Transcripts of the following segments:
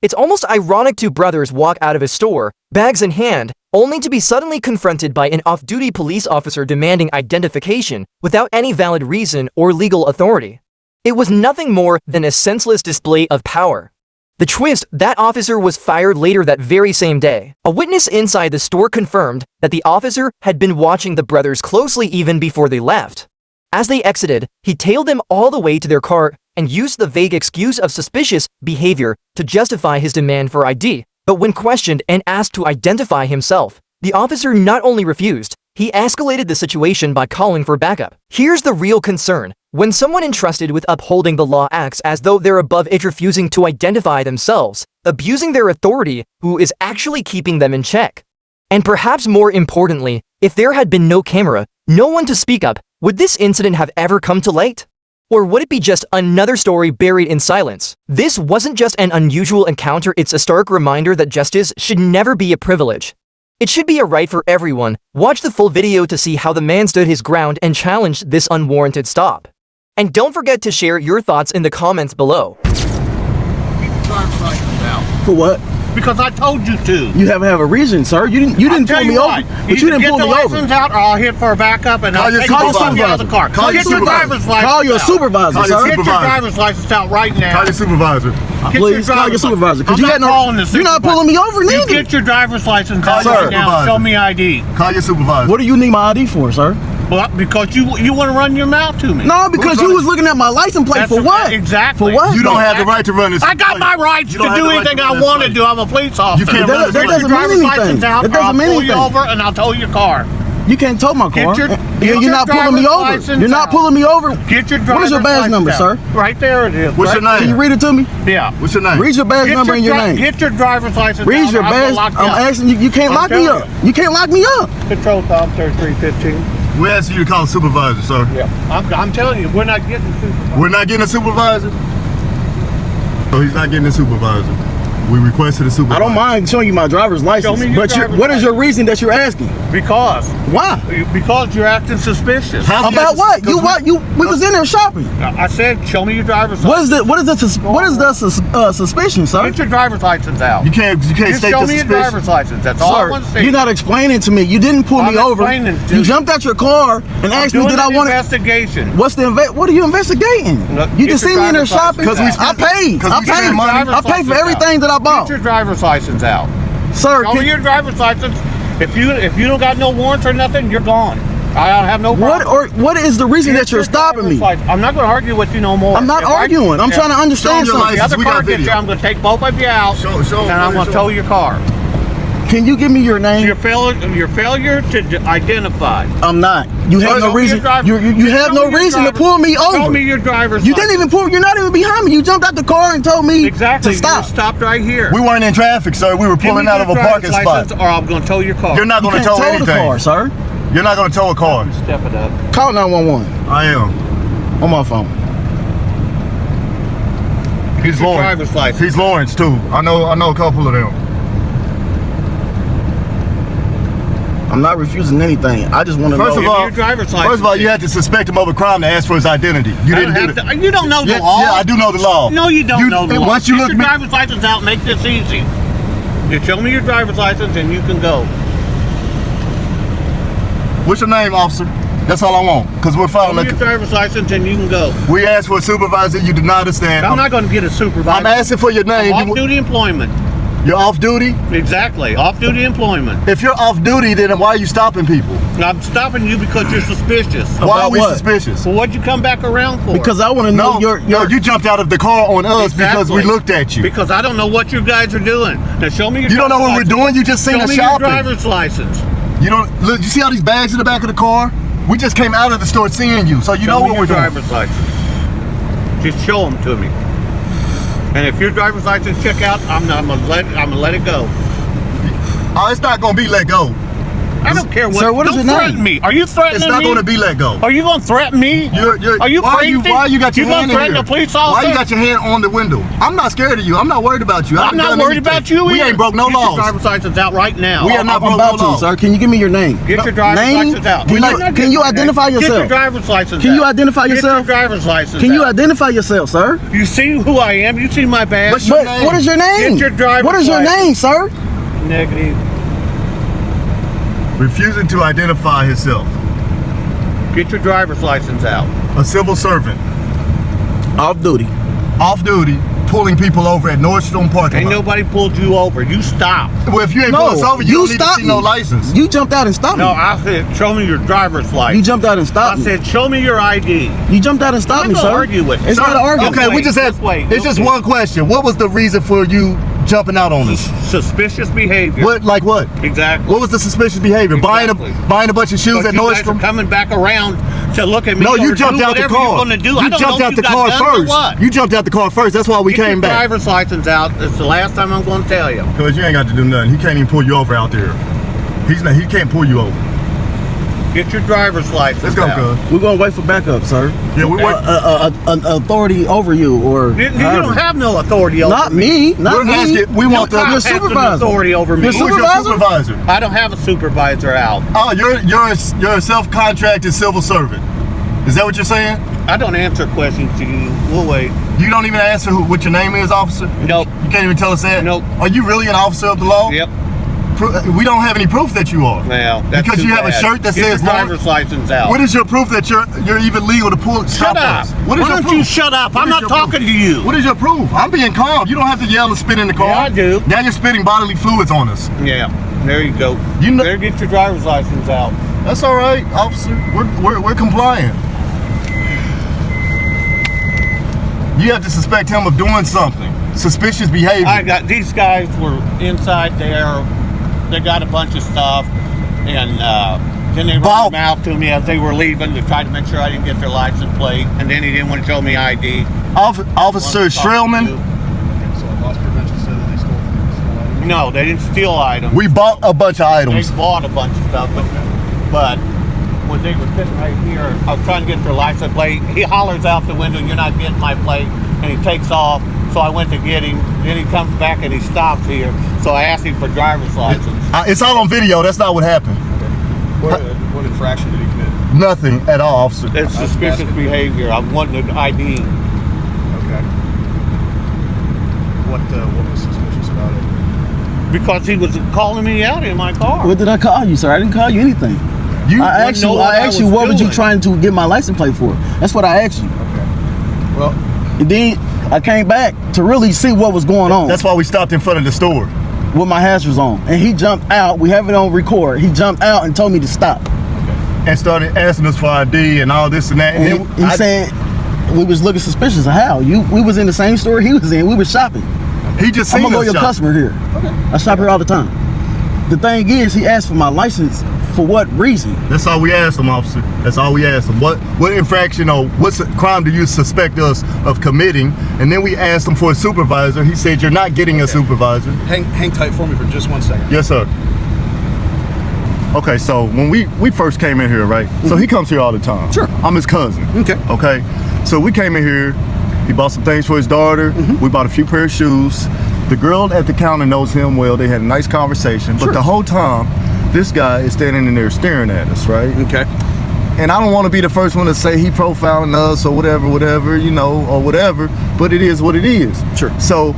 It's almost ironic two brothers walk out of a store, bags in hand, only to be suddenly confronted by an off-duty police officer demanding identification without any valid reason or legal authority. It was nothing more than a senseless display of power. The twist, that officer was fired later that very same day. A witness inside the store confirmed that the officer had been watching the brothers closely even before they left. As they exited, he tailed them all the way to their car and used the vague excuse of suspicious behavior to justify his demand for ID. But when questioned and asked to identify himself, the officer not only refused, he escalated the situation by calling for backup. Here's the real concern. When someone entrusted with upholding the law acts as though they're above it, refusing to identify themselves, abusing their authority, who is actually keeping them in check? And perhaps more importantly, if there had been no camera, no one to speak up, would this incident have ever come to light? Or would it be just another story buried in silence? This wasn't just an unusual encounter, it's a stark reminder that justice should never be a privilege. It should be a right for everyone. Watch the full video to see how the man stood his ground and challenged this unwarranted stop. And don't forget to share your thoughts in the comments below. For what? Because I told you to. You have a reason, sir. You didn't pull me over. But you didn't pull me over. Get the license out, or I'll hit for a backup, and I'll take you out of the car. Get your driver's license out. Call your supervisor, sir. Get your driver's license out right now. Call your supervisor. Please call your supervisor. Because you're not pulling me over, neither. You get your driver's license out right now. Show me ID. Call your supervisor. What do you need my ID for, sir? Well, because you want to run your mouth to me. No, because you was looking at my license plate. For what? Exactly. For what? You don't have the right to run this. I got my rights to do anything I want to do. I'm a police officer. You can't run that doesn't mean anything. That doesn't mean anything. I'll pull you over and I'll tow your car. You can't tow my car. You're not pulling me over. You're not pulling me over. Get your driver's license. What is your badge number, sir? Right there it is. What's your name? Can you read it to me? Yeah. What's your name? Read your badge number and your name. Get your driver's license. Read your badge. I'm asking you. You can't lock me up. You can't lock me up. Control Tom 3315. We're asking you to call a supervisor, sir. Yeah. I'm telling you, we're not getting a supervisor. We're not getting a supervisor? So he's not getting a supervisor. We requested a supervisor. I don't mind showing you my driver's license, but what is your reason that you're asking? Because. Why? Because you're acting suspicious. About what? We was in there shopping. I said, show me your driver's license. What is the suspicion, sir? Get your driver's license out. You can't state the suspicion. Show me your driver's license. That's all I want to see. You're not explaining to me. You didn't pull me over. You jumped out your car and asked me did I want investigation. What are you investigating? You just see me in there shopping. I paid. I paid for everything that I bought. Get your driver's license out. Sir, show me your driver's license. If you don't got no warrants or nothing, you're gone. I don't have no problem. What is the reason that you're stopping me? I'm not going to argue with you no more. I'm not arguing. I'm trying to understand something. The other car gets you, I'm going to take both of you out, and I'm going to tow your car. Can you give me your name? Your failure to identify. I'm not. You have no reason. You have no reason to pull me over. Show me your driver's license. You didn't even pull. You're not even behind me. You jumped out the car and told me to stop. You stopped right here. We weren't in traffic, sir. We were pulling out of a parking spot. Or I'm going to tow your car. You're not going to tow anything. The car, sir. You're not going to tow a car. Step it up. Call 911. I am. On my phone. He's Lawrence. He's Lawrence too. I know a couple of them. I'm not refusing anything. I just want to know. First of all, you had to suspect him of a crime to ask for his identity. You didn't do that. You don't know the law. Yeah, I do know the law. No, you don't know the law. Once you get your driver's license out, make this easy. You show me your driver's license and you can go. What's your name, officer? That's all I want, because we're following. Show me your driver's license and you can go. We asked for a supervisor. You did not understand. I'm not going to get a supervisor. I'm asking for your name. Off-duty employment. You're off duty? Exactly, off-duty employment. If you're off duty, then why are you stopping people? I'm stopping you because you're suspicious. Why are we suspicious? Well, what'd you come back around for? Because I want to know you jumped out of the car on us because we looked at you. Because I don't know what you guys are doing. Now show me your. You don't know what we're doing. You just seen us shopping. Show me your driver's license. You don't look. You see all these bags in the back of the car? We just came out of the store seeing you, so you know what we're doing. Driver's license. Just show them to me. And if your driver's license check out, I'm gonna let it go. Oh, it's not gonna be let go. I don't care what. Sir, what is don't your threaten name? me. Are you threatening me? It's not going to be let go. Are you going to threaten me? Are you crazy? Why you got your hand in threaten here? a police officer? Why you got your hand on the window? I'm not scared of you. I'm not worried about you. I'm not worried about you either. We ain't broke no Get laws. your driver's license out right now. We are not I'm broke about no laws. to, sir. Can you give me your name? Get your driver's Name? license out. Can you identify Get yourself? your driver's license Can out. you identify yourself? Get your driver's license Can you out. identify yourself, sir? You see who I am? You see my badge? What's your But name? what is your name? Get your driver's What is your license. name, sir? Negative. Refusing to identify himself. Get your driver's license out. A civil servant. Off duty. Off duty. Pulling people over at Nordstrom parking Ain't lot. nobody pulled you over. You stopped. Well, if you ain't No, pull us over, you don't need to stopped see no me. license. You jumped out and stopped No, me. I said, show me your driver's license. You jumped out and stopped I me. said, show me your ID. You jumped out and stopped I'm me, not sir. gonna argue with you. It's not an argument. Okay, we Wait, just had. just wait. It's just Okay. one question. What was the reason for you jumping out on us? Suspicious behavior. What? Like what? Exactly. What was the suspicious behavior? Exactly. Buying a bunch of shoes But at you guys are Nordstrom? coming back around to look at me. No, you or jumped do out the whatever car. You're gonna do. I You don't jumped know out if the you got car guns or first. what. You jumped out the car first. That's why we Get came your back. driver's license out. It's the last time I'm going to tell you. Cause you ain't got to do nothing. He can't even pull you over out there. He can't pull you over. Get your driver's license Let's go, out. cuz. We're gonna wait for backup, sir. Yeah, we wait. An authority over you, or You however. don't have no authority over Not me. me. Not We're me. asking- we want the- Your your cop has some supervisor. authority over me. Your Who's your supervisor? I don't have a supervisor out. Oh, you're a self-contracted civil servant. Is that what you're saying? I don't answer questions to you. We'll wait. You don't even answer what your name is, officer? Nope. You can't even tell us that? Nope. Are you really an officer of the law? Yep. We don't have any proof that you are. Well, that's Because too you have a bad. shirt that Get says your law. driver's license out. What is your proof that you're even legal to pull? Shut up. What is Why your don't proof? you shut up? What I'm is not your talking proof? to you. What is your proof? I'm being calm. You don't have to yell and spit in the car. Yeah, I do. Now you're spitting bodily fluids on us. Yeah, there you go. You know- Better get your driver's license out. That's all right, officer. We're compliant. You have to suspect him of doing something. Suspicious behavior. I got these guys were inside there. They got a bunch of stuff, and then they Bob. run their mouth to me as they were leaving to try to make sure I didn't get their license plate. And then he didn't want to show me ID. Officer Strelman, So loss prevention said that they stole items. No, they didn't steal items. we bought a bunch of They items. bought a bunch of stuff, but when they were sitting right here, I was trying to get their license plate. He hollers out the window, "You're not getting my plate," and he takes off. So I went to get him. Then he comes back and he stops here. So I asked him for driver's license. It's all on video. That's not what happened. What infraction did he commit? Nothing at all, officer. It's suspicious behavior. I'm wanting an ID. Okay. What was suspicious about it? Because he was calling me out in my car. What did I call you, sir? I didn't call you anything. You I asked know you. what I I asked you was what was you doing. trying to get my license plate for? That's what I asked you. Okay. Well, And then I came back to really see what was going on. That's why we stopped in front of the store. with my hazards on, and he jumped out. We have it on record. He jumped out and told me to stop. And started asking us for ID and all this and that. And then he said we was looking suspicious. How? We was in the same store he was in. We was shopping. he just I'm seen a us loyal shop. customer here. I shop here all the time. The thing is, he asked for my license for what reason? That's all we asked him, officer. That's all we asked him. What infraction or what crime do you suspect us of committing? And then we asked him for a supervisor. He said, you're not getting a supervisor. hang tight for me for just 1 second. Yes, sir. Okay, so when we first came in here, right? So he comes here all the time. Sure. I'm his cousin. Okay. Okay. So we came in here. He bought some things for his daughter. We bought a few pair of shoes. The girl at the counter knows him well. They had a nice conversation. But the whole time, this guy is standing in there staring at us, right? Okay. And I don't want to be the first one to say he profiling us or whatever, you know, or whatever. But it is what it is. Sure. So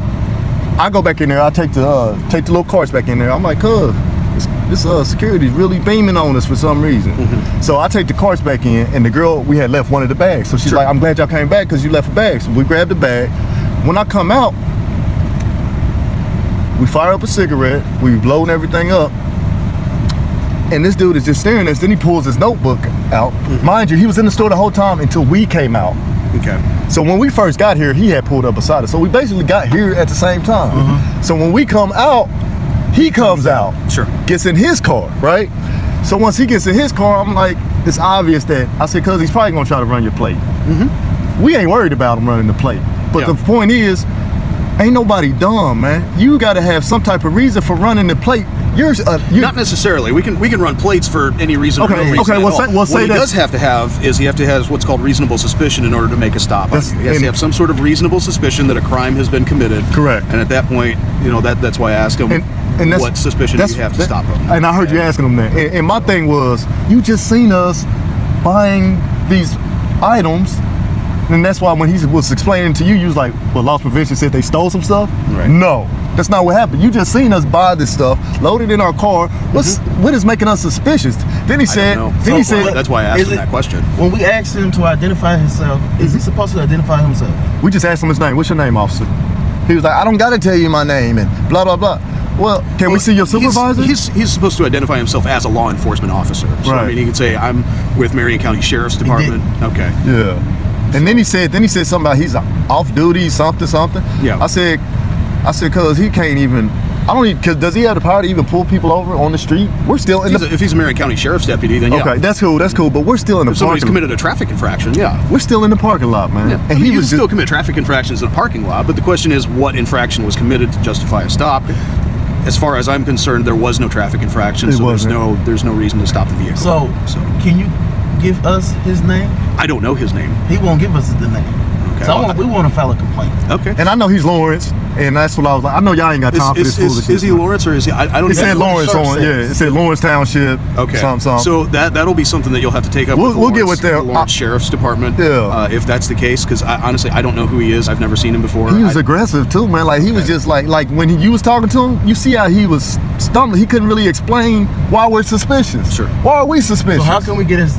I go back in there. I take the little carts back in there. I'm like, cuz, this security's really beaming on us for some reason. So I take the carts back in, and the girl, we had left one of the bags. So she's like, I'm glad y'all came back because you left a bag. So we grabbed the bag. When I come out, we fire up a cigarette. We blowing everything up. And this dude is just staring at us. Then he pulls his notebook out. Mind you, he was in the store the whole time until we came out. Okay. So when we first got here, he had pulled up beside us. So we basically got here at the same time. So when we come out, he comes out. Sure. Gets in his car, right? So once he gets in his car, I'm like, it's obvious that, I said, cuz he's probably gonna try to run your plate. We ain't worried about him running the plate. But Yeah. the point is, Ain't nobody dumb, man. You got to have some type of reason for running the plate. You're not necessarily. We can run plates for any reason. Okay, or no reason okay. at all. What he does have to have is he have to have what's called reasonable suspicion in order to make a stop. He has to have some sort of reasonable suspicion that a crime has been committed. Correct. And at that point, that's why I asked him what suspicion do you have to stop him. And I heard you asking him that. And my thing was, you just seen us buying these items. And that's why when he was explaining to you, you was like, well, loss prevention said they stole some stuff? Right. No, that's not what happened. You just seen us buy this stuff, load it in our car. What is making us suspicious? Then he said, that's why I asked him that question. When we asked him to identify himself, is he supposed to identify himself? We just asked him his name. What's your name, officer? He was like, I don't got to tell you my name and blah, blah, blah. Well, can we see your supervisor? He's supposed to identify himself as a law enforcement officer. So, right. I mean, he can say, I'm with Marion County Sheriff's Department. Okay. Yeah. And then he said something about he's off duty, something. Yeah. I said, cause he can't even. Cause does he have the power to even pull people over on the street? We're still in if he's a Marion County Sheriff's deputy, then yeah. Okay, that's cool. But we're still in the parking lot. If somebody's committed a traffic infraction, yeah. We're still in the parking lot, man. Yeah. And he was still commit traffic infractions in a parking lot, but the question is what infraction was committed to justify a stop. As far as I'm concerned, there was no traffic infraction, so there's no reason to stop the vehicle. So can you give us his name? I don't know his name. He won't give us the name. Okay. So we want to file a complaint. Okay. And I know he's Lawrence, and that's what I was like. I know y'all ain't got time for this foolishness. Is he Lawrence or is he? I don't. It said Lawrence on. Yeah, it said Lawrence Township. Okay. Something. So that'll be something that you'll have to take up. We'll get with the Lawrence Sheriff's Department. Yeah. If that's the case, because honestly, I don't know who he is. I've never seen him before. He was aggressive too, man. Like he was just like when you was talking to him, you see how he was stumbling. He couldn't really explain why we're suspicious. Sure. Why are we suspicious? So how can we get his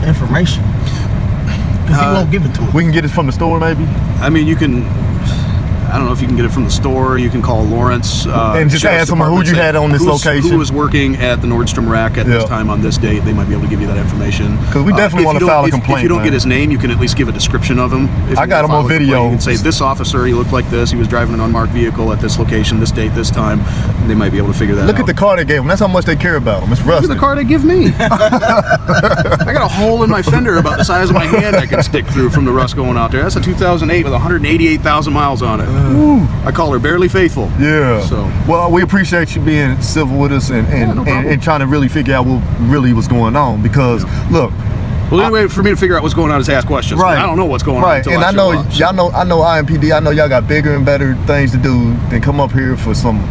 information? Because he won't give it to us. We can get it from the store, maybe. I mean, you can. I don't know if you can get it from the store. You can call Lawrence and just ask them who you had on this location. Who was working at the Nordstrom rack at this time on this date. They might be able to give you that information. Because we definitely want to file a complaint. If you don't get his name, you can at least give a description of him. I got him on video. You can say, this officer, he looked like this. He was driving an unmarked vehicle at this location, this date, this time. And they might be able to figure that out. Look at the car they gave him. That's how much they care about him. It's rusted. Look at the car they give me. I got a hole in my fender about the size of my hand I can stick through from the rust going out there. That's a 2008 with 188,000 miles on it. I call her barely faithful. Yeah. So well, we appreciate you being civil with us and trying to really figure out what really was going on. Because look. Well, the only way for me to figure out what's going on is ask questions. Right. I don't know what's going on. Right. And I know I know IMPD. I know y'all got bigger and better things to do than come up here for some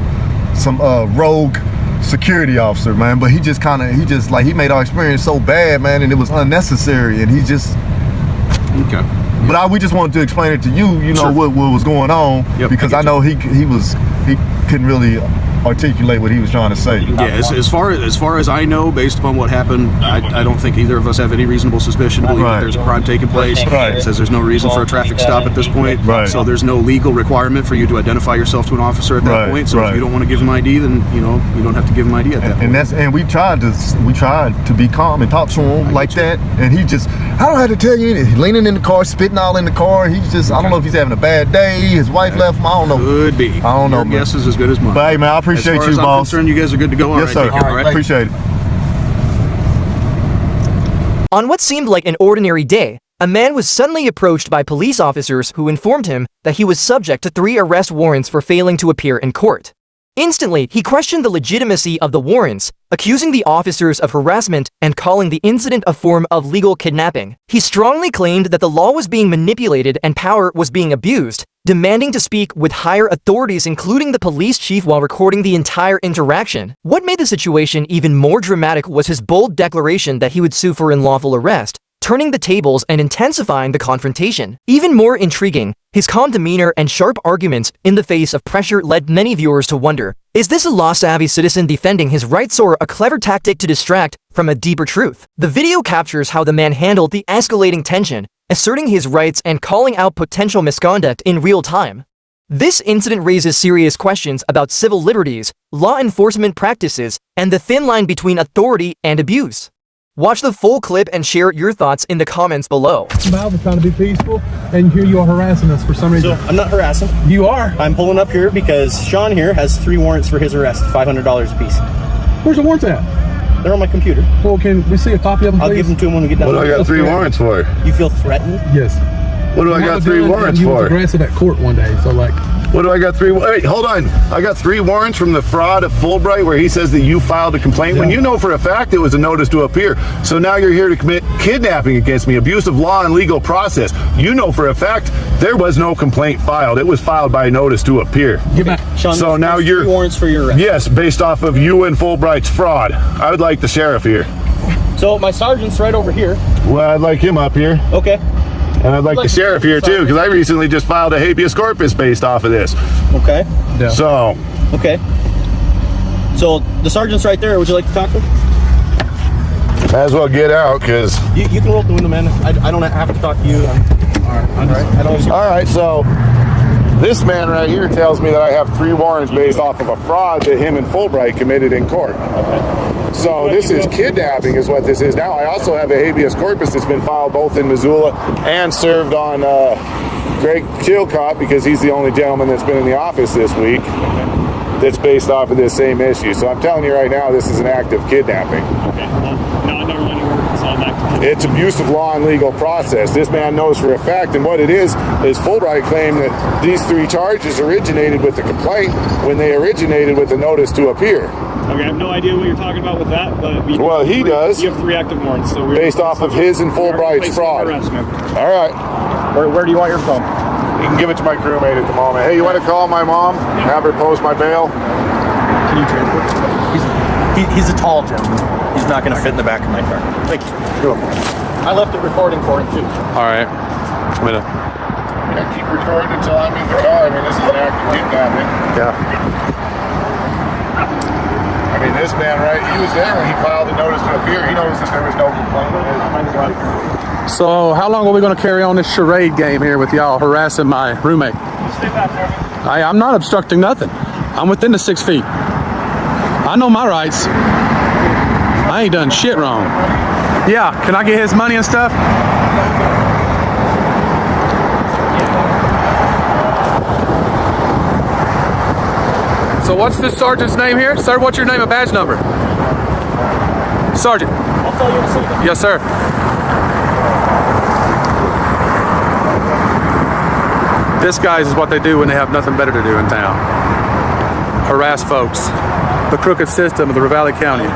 rogue security officer, man. But he made our experience so bad, man, and it was unnecessary. And he just okay. But we just wanted to explain it to you, know, what was going on, because I know he couldn't really articulate what he was trying to say. Yeah, as far as I know, based upon what happened, I don't think either of us have any reasonable suspicion to believe that there's a crime taking place. Right. It says there's no reason for a traffic stop at this point. Right. So there's no legal requirement for you to identify yourself to an officer at that point. So if you don't want to give him ID, then you don't have to give him ID at that point. And we tried to be calm and talk to him like that, and he just, I don't have to tell you anything. He's leaning in the car, spitting all in the car. He's just, I don't know if he's having a bad day. His wife left him. I don't know. Could be. I don't know. Your guess is as good as mine. But hey, man, I appreciate you, boss. As far as I'm concerned, you guys are good to go. Yes, sir. All right. Appreciate it. On what seemed like an ordinary day, a man was suddenly approached by police officers who informed him that he was subject to 3 arrest warrants for failing to appear in court. Instantly, he questioned the legitimacy of the warrants, accusing the officers of harassment and calling the incident a form of legal kidnapping. He strongly claimed that the law was being manipulated and power was being abused, demanding to speak with higher authorities, including the police chief, while recording the entire interaction. What made the situation even more dramatic was his bold declaration that he would sue for unlawful arrest, turning the tables and intensifying the confrontation. Even more intriguing, his calm demeanor and sharp arguments in the face of pressure led many viewers to wonder, is this a law-savvy citizen defending his rights or a clever tactic to distract from a deeper truth? The video captures how the man handled the escalating tension, asserting his rights and calling out potential misconduct in real time. This incident raises serious questions about civil liberties, law enforcement practices, and the thin line between authority and abuse. Watch the full clip and share your thoughts in the comments below. We're trying to be peaceful, and here you are harassing us for some reason. So I'm not harassing. You are. I'm pulling up here because Sean here has 3 warrants for his arrest, $500 a piece. Where's the warrants at? They're on my computer. Well, can we see a copy of them, please? I'll give them to him when we get done. What do I got 3 warrants for? You feel threatened? Yes. What do I got 3 warrants you for? was aggressive at court one day, so like. What do I got? Wait, hold on. I got 3 warrants from the fraud of Fulbright where he says that you filed a complaint when you know for a fact it was a notice to appear. So now you're here to commit kidnapping against me, abuse of law and legal process. You know for a fact there was no complaint filed. It was filed by notice to appear. Sean, so now you're 3 warrants for your arrest. Yes, based off of you and Fulbright's fraud. I would like the sheriff here. So my sergeant's right over here. Well, I'd like him up here. Okay. And I'd like the sheriff here too, because I recently just filed a habeas corpus based off of this. Okay. Yeah. So. Okay. So the sergeant's right there. Would you like to talk to him? Might as well get out, because... You can roll up the window, man. I don't have to talk to you. All right, so this man right here tells me that I have 3 warrants based off of a fraud that him and Fulbright committed in court. Okay. So this is kidnapping is what this is now. I also have a habeas corpus that's been filed both in Missoula and served on Greg Chilcott, because he's the only gentleman that's been in the office this week that's based off of this same issue. So I'm telling you right now, this is an act of kidnapping. Okay, well, no, I never let you work, so I'm back. It's abuse of law and legal process. This man knows for a fact, and what it is Fulbright claimed that these 3 charges originated with the complaint when they originated with the notice to appear. Okay, I have no idea what you're talking about with that, but well, he does. You have 3 active warrants, so we're based off of his and Fulbright's fraud. All right. Where do you want your phone? You can give it to my crewmate at the moment. Hey, you want to call my mom? Have her post my bail? Can you transport? He's a tall gentleman. He's not going to fit in the back of my car. Thank you. Cool. I left it recording for him too. All right. I'm gonna. Yeah, keep recording until I'm in the car. I mean, this is an act of kidnapping. Yeah. I mean, this man, right? He was there when he filed the notice to appear. He knows that there was no complaint. So, how long are we going to carry on this charade game here with y'all harassing my roommate? Stay back there. I'm not obstructing nothing. I'm within the 6 feet. I know my rights. I ain't done shit wrong. Yeah, can I get his money and stuff? So what's this sergeant's name here? Sir, what's your name and badge number? Sergeant. I'll tell you in a second. Yes, sir. This, guys, is what they do when they have nothing better to do in town. Harass folks. The crooked system of the Ravalli County.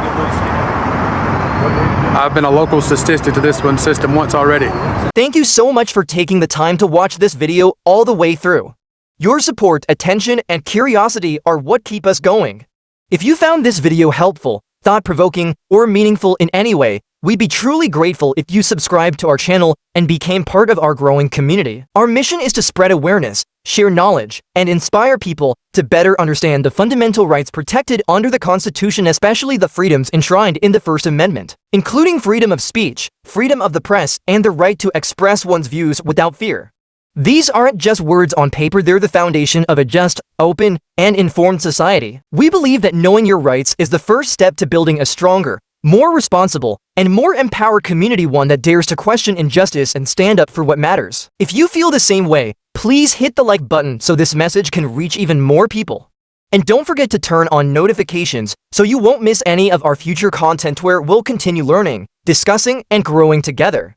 I've been a local statistic to this one system once already. Thank you so much for taking the time to watch this video all the way through. Your support, attention, and curiosity are what keep us going. If you found this video helpful, thought-provoking, or meaningful in any way, we'd be truly grateful if you subscribed to our channel and became part of our growing community. Our mission is to spread awareness, share knowledge, and inspire people to better understand the fundamental rights protected under the Constitution, especially the freedoms enshrined in the First Amendment, including freedom of speech, freedom of the press, and the right to express one's views without fear. These aren't just words on paper, they're the foundation of a just, open, and informed society. We believe that knowing your rights is the first step to building a stronger, more responsible, and more empowered community, one that dares to question injustice and stand up for what matters. If you feel the same way, please hit the like button so this message can reach even more people. And don't forget to turn on notifications so you won't miss any of our future content where we'll continue learning, discussing, and growing together.